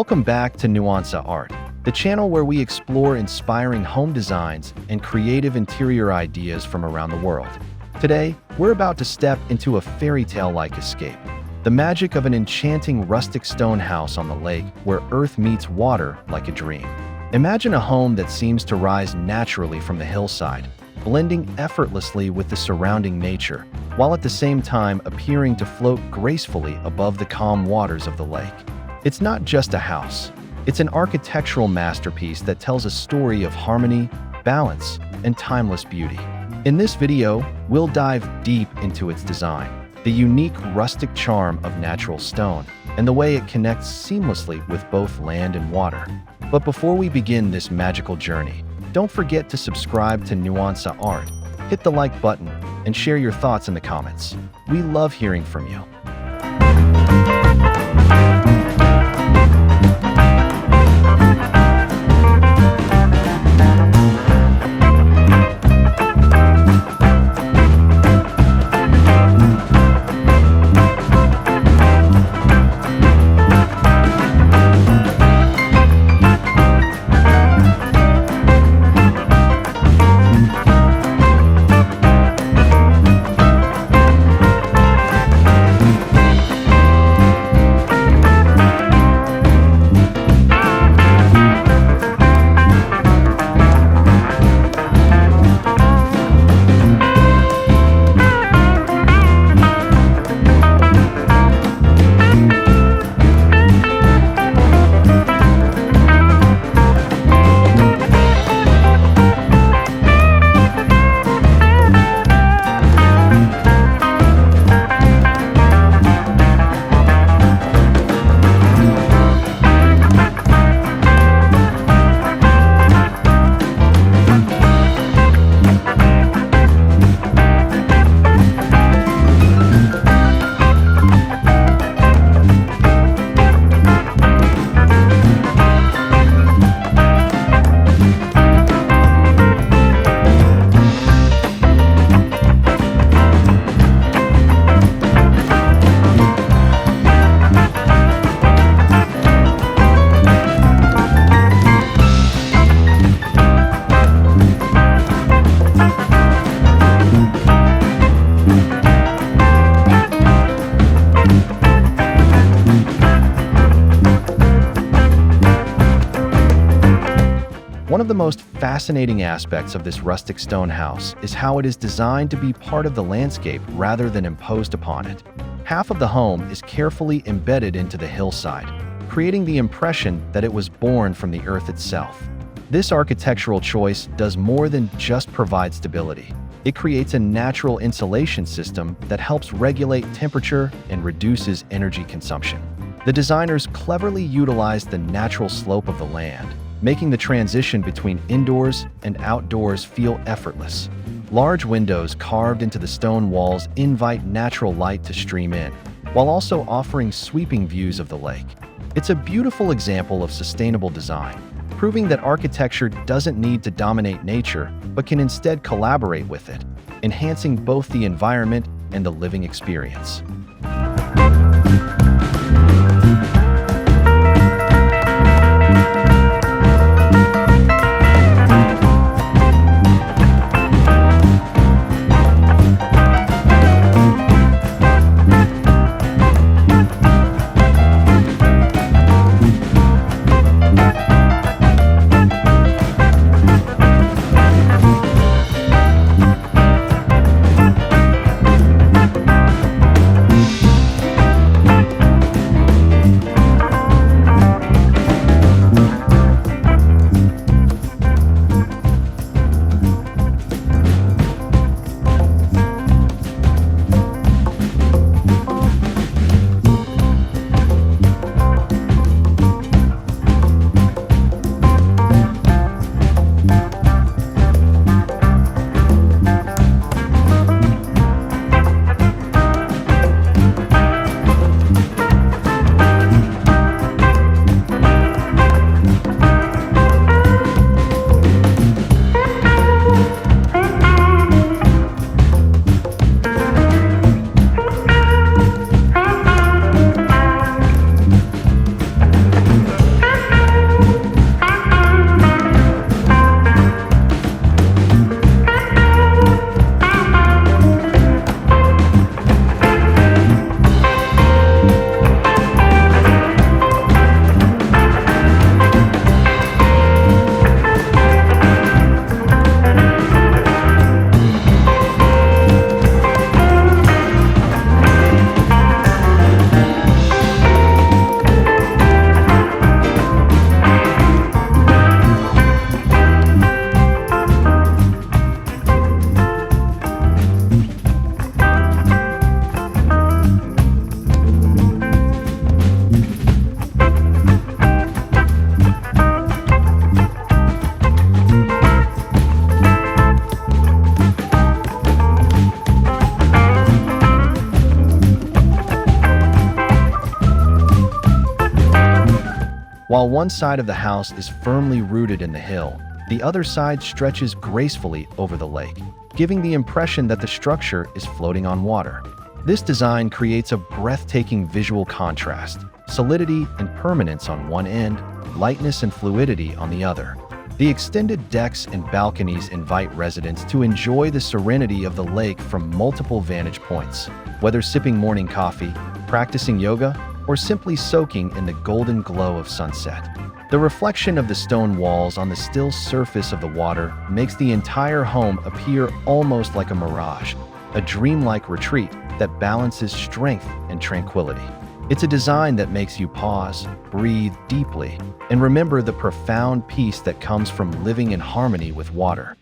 Welcome back to Nuance Art, the channel where we explore inspiring home designs and creative interior ideas from around the world. Today, we're about to step into a fairy tale-like escape, the magic of an enchanting rustic stone house on the lake where earth meets water like a dream. Imagine a home that seems to rise naturally from the hillside, blending effortlessly with the surrounding nature, while at the same time appearing to float gracefully above the calm waters of the lake. It's not just a house. It's an architectural masterpiece that tells a story of harmony, balance, and timeless beauty. In this video, we'll dive deep into its design, the unique rustic charm of natural stone, and the way it connects seamlessly with both land and water. But before we begin this magical journey, don't forget to subscribe to Nuance Art, hit the like button, and share your thoughts in the comments. We love hearing from you. One of the most fascinating aspects of this rustic stone house is how it is designed to be part of the landscape rather than imposed upon it. Half of the home is carefully embedded into the hillside, creating the impression that it was born from the earth itself. This architectural choice does more than just provide stability. It creates a natural insulation system that helps regulate temperature and reduces energy consumption. The designers cleverly utilized the natural slope of the land, making the transition between indoors and outdoors feel effortless. Large windows carved into the stone walls invite natural light to stream in, while also offering sweeping views of the lake. It's a beautiful example of sustainable design, proving that architecture doesn't need to dominate nature, but can instead collaborate with it, enhancing both the environment and the living experience. While one side of the house is firmly rooted in the hill, the other side stretches gracefully over the lake, giving the impression that the structure is floating on water. This design creates a breathtaking visual contrast: solidity and permanence on one end, lightness and fluidity on the other. The extended decks and balconies invite residents to enjoy the serenity of the lake from multiple vantage points. Whether sipping morning coffee, practicing yoga, or simply soaking in the golden glow of sunset, the reflection of the stone walls on the still surface of the water makes the entire home appear almost like a mirage, a dreamlike retreat that balances strength and tranquility. It's a design that makes you pause, breathe deeply, and remember the profound peace that comes from living in harmony with water.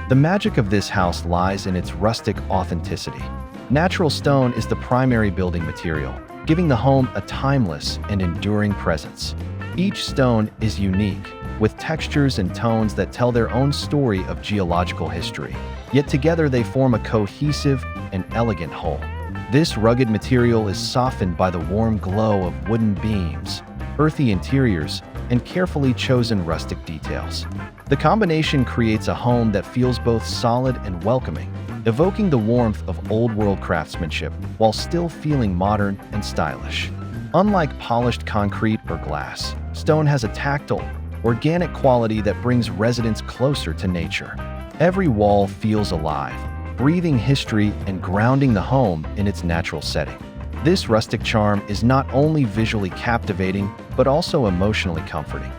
The magic of this house lies in its rustic authenticity. Natural stone is the primary building material, giving the home a timeless and enduring presence. Each stone is unique, with textures and tones that tell their own story of geological history. Yet together they form a cohesive and elegant whole. This rugged material is softened by the warm glow of wooden beams, earthy interiors, and carefully chosen rustic details. The combination creates a home that feels both solid and welcoming, evoking the warmth of old-world craftsmanship while still feeling modern and stylish. Unlike polished concrete or glass, stone has a tactile, organic quality that brings residents closer to nature. Every wall feels alive, breathing history and grounding the home in its natural setting. This rustic charm is not only visually captivating, but also emotionally comforting.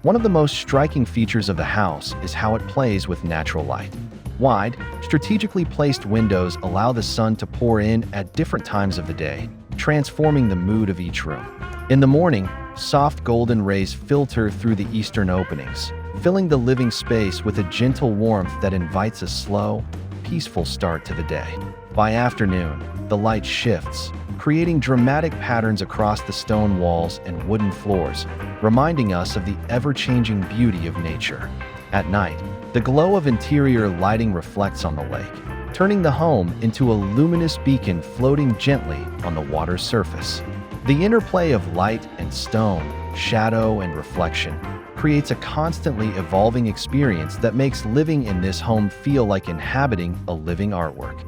One of the most striking features of the house is how it plays with natural light. Wide, strategically placed windows allow the sun to pour in at different times of the day, transforming the mood of each room. In the morning, soft golden rays filter through the eastern openings, filling the living space with a gentle warmth that invites a slow, peaceful start to the day. By afternoon, the light shifts, creating dramatic patterns across the stone walls and wooden floors, reminding us of the ever-changing beauty of nature. At night, the glow of interior lighting reflects on the lake, turning the home into a luminous beacon floating gently on the water's surface. The interplay of light and stone, shadow and reflection, creates a constantly evolving experience that makes living in this home feel like inhabiting a living artwork.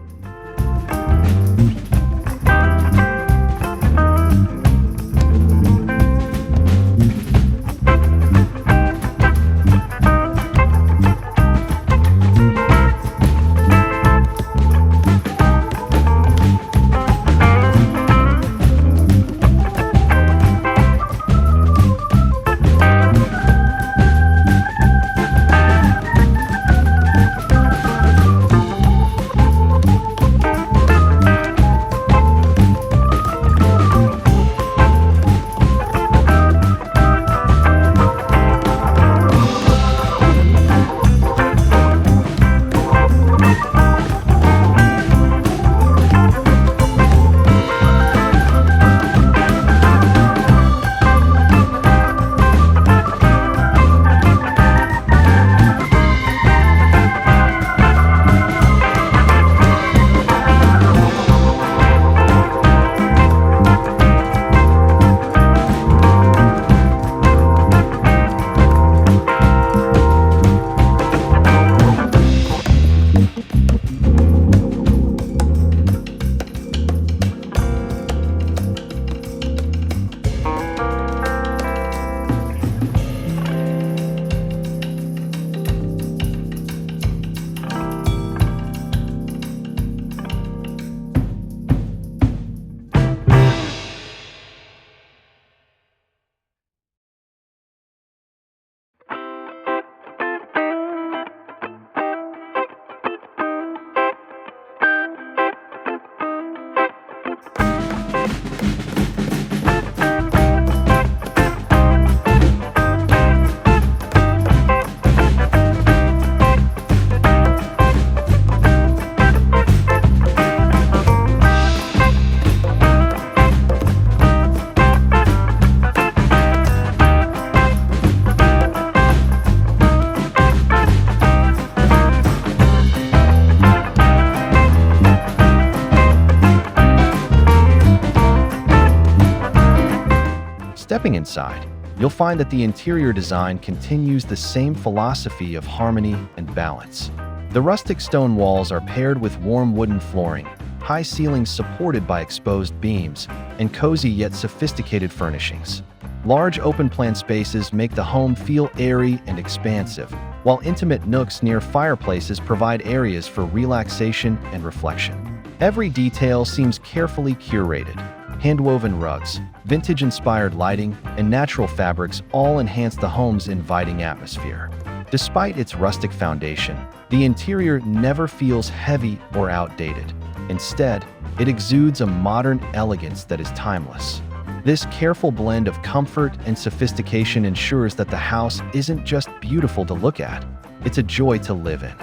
Stepping inside, you'll find that the interior design continues the same philosophy of harmony and balance. The rustic stone walls are paired with warm wooden flooring, high ceilings supported by exposed beams, and cozy yet sophisticated furnishings. Large open-plan spaces make the home feel airy and expansive, while intimate nooks near fireplaces provide areas for relaxation and reflection. Every detail seems carefully curated. Hand-woven rugs, vintage-inspired lighting, and natural fabrics all enhance the home's inviting atmosphere. Despite its rustic foundation, the interior never feels heavy or outdated. Instead, it exudes a modern elegance that is timeless. This careful blend of comfort and sophistication ensures that the house isn't just beautiful to look at, it's a joy to live in.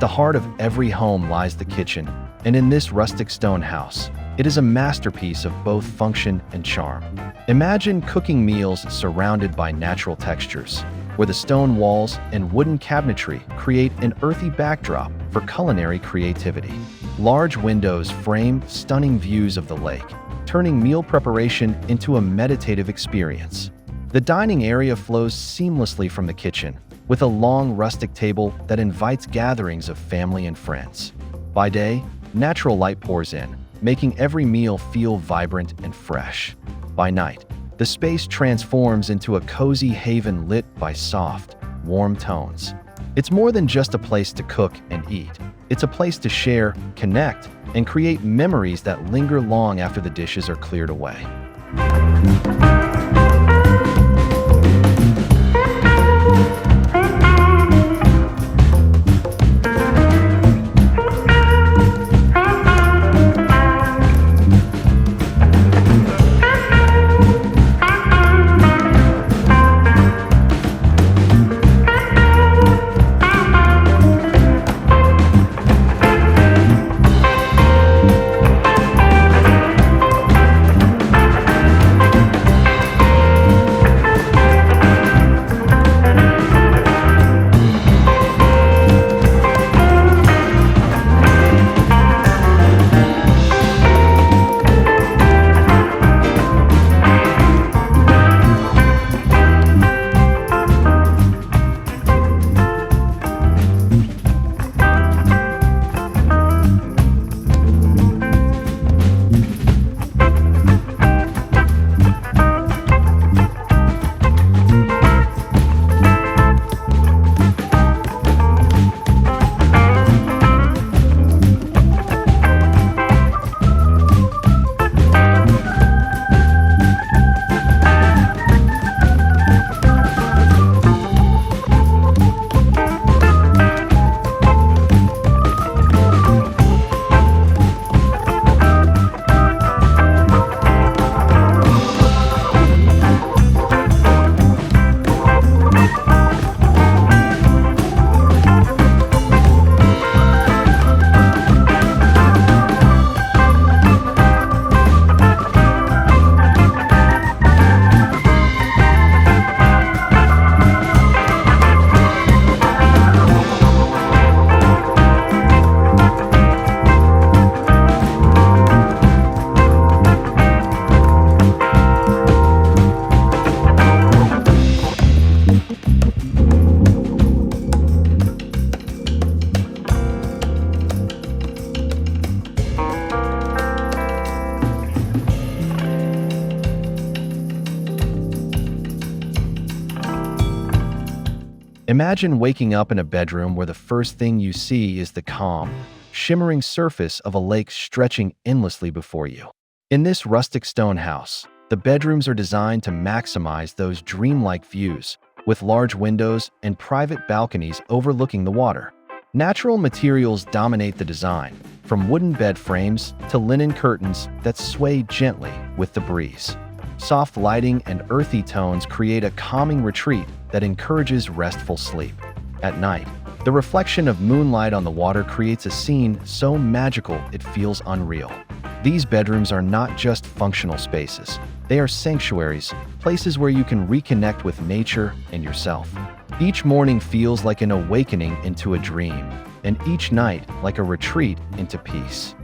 the heart of every home lies the kitchen, and in this rustic stone house, it is a masterpiece of both function and charm. Imagine cooking meals surrounded by natural textures, where the stone walls and wooden cabinetry create an earthy backdrop for culinary creativity. Large windows frame stunning views of the lake, turning meal preparation into a meditative experience. The dining area flows seamlessly from the kitchen, with a long rustic table that invites gatherings of family and friends. By day, natural light pours in, making every meal feel vibrant and fresh. By night, the space transforms into a cozy haven lit by soft, warm tones. It's more than just a place to cook and eat. It's a place to share, connect, and create memories that linger long after the dishes are cleared away. Imagine waking up in a bedroom where the first thing you see is the calm, shimmering surface of a lake stretching endlessly before you. In this rustic stone house, the bedrooms are designed to maximize those dreamlike views, with large windows and private balconies overlooking the water. Natural materials dominate the design, from wooden bed frames to linen curtains that sway gently with the breeze. Soft lighting and earthy tones create a calming retreat that encourages restful sleep. At night, the reflection of moonlight on the water creates a scene so magical it feels unreal. These bedrooms are not just functional spaces. They are sanctuaries, places where you can reconnect with nature and yourself. Each morning feels like an awakening into a dream, and each night like a retreat into peace.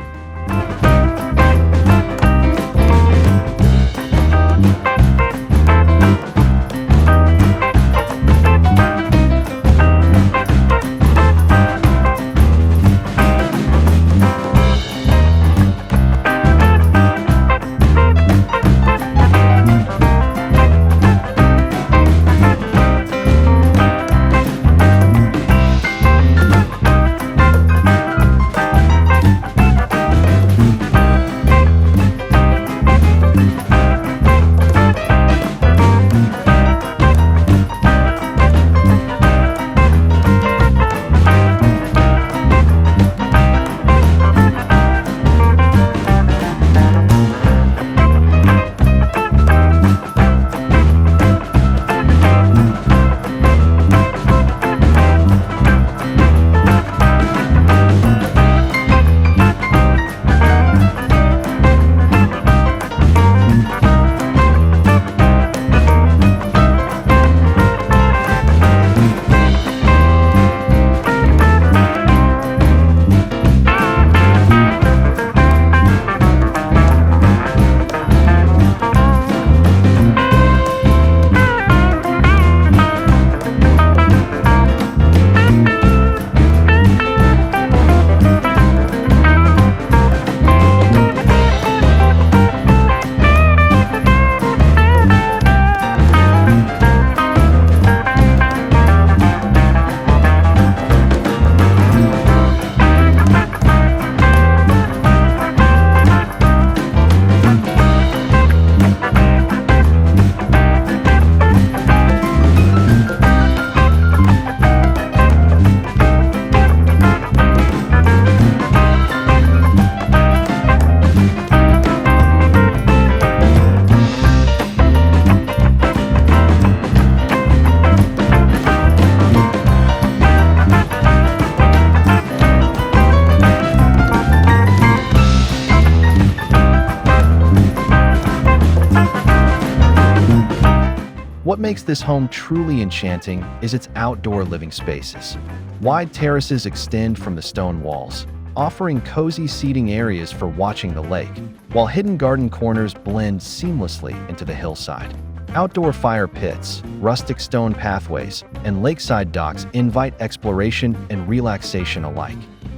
What makes this home truly enchanting is its outdoor living spaces. Wide terraces extend from the stone walls, offering cozy seating areas for watching the lake, while hidden garden corners blend seamlessly into the hillside. Outdoor fire pits, rustic stone pathways, and lakeside docks invite exploration and relaxation alike.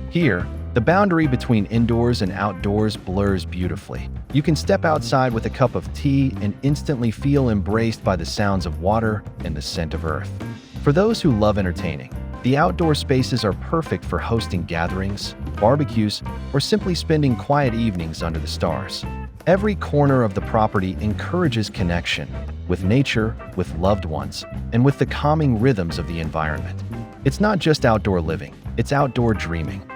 Here, the boundary between indoors and outdoors blurs beautifully. You can step outside with a cup of tea and instantly feel embraced by the sounds of water and the scent of earth. For those who love entertaining, the outdoor spaces are perfect for hosting gatherings, barbecues, or simply spending quiet evenings under the stars. Every corner of the property encourages connection with nature, with loved ones, and with the calming rhythms of the environment. It's not just outdoor living, it's outdoor dreaming.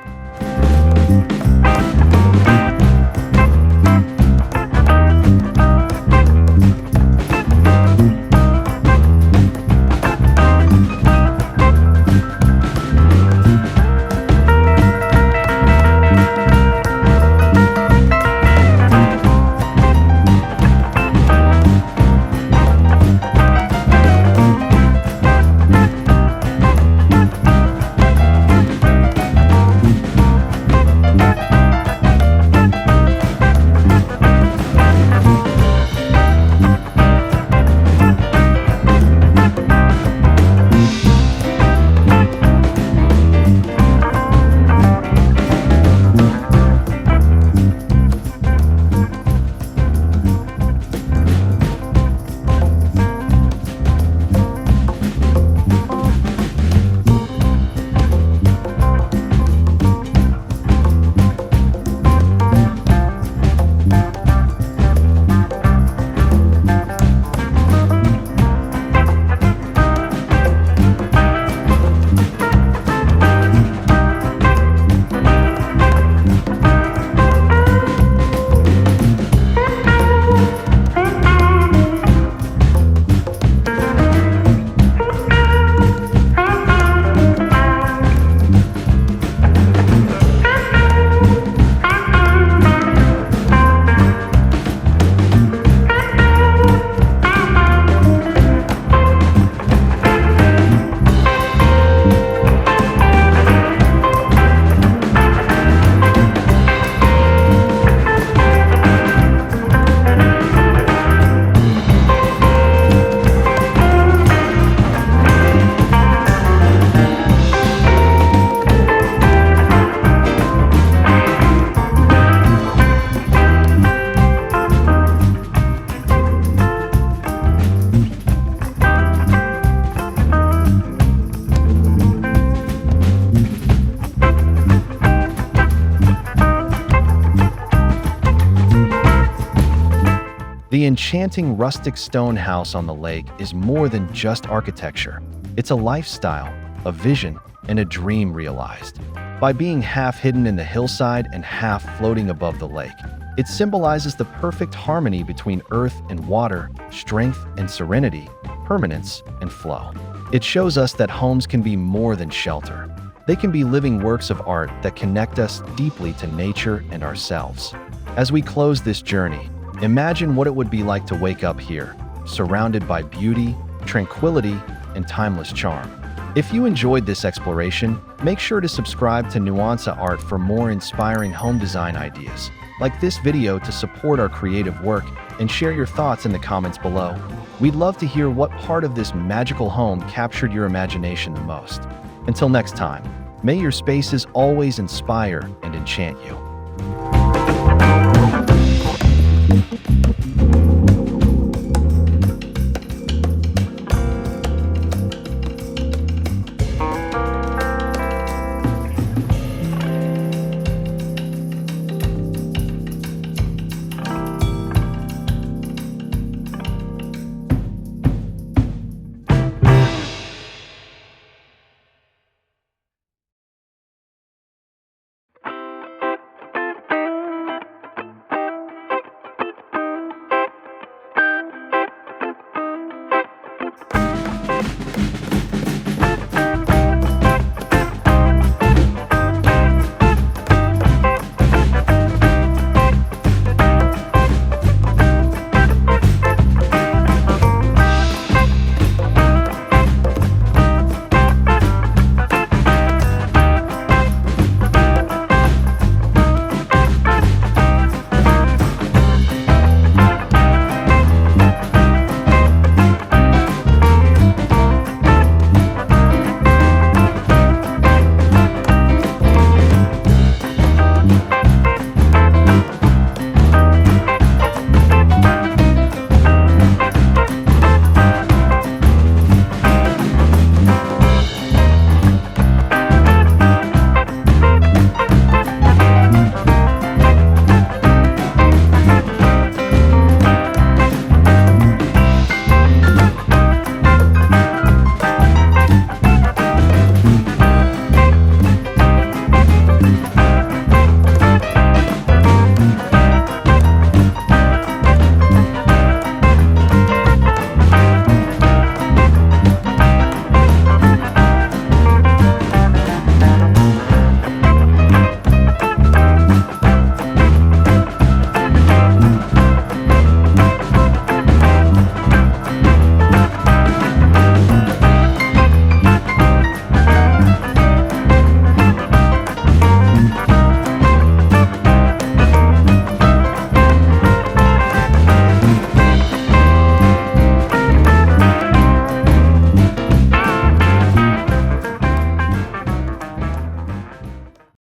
The enchanting rustic stone house on the lake is more than just architecture. It's a lifestyle, a vision, and a dream realized. By being half hidden in the hillside and half floating above the lake, it symbolizes the perfect harmony between earth and water, strength and serenity, permanence and flow. It shows us that homes can be more than shelter. They can be living works of art that connect us deeply to nature and ourselves. As we close this journey, imagine what it would be like to wake up here, surrounded by beauty, tranquility, and timeless charm. If you enjoyed this exploration, make sure to subscribe to Nuance Art for more inspiring home design ideas. Like this video to support our creative work and share your thoughts in the comments below. We'd love to hear what part of this magical home captured your imagination the most. Until next time, may your spaces always inspire and enchant you.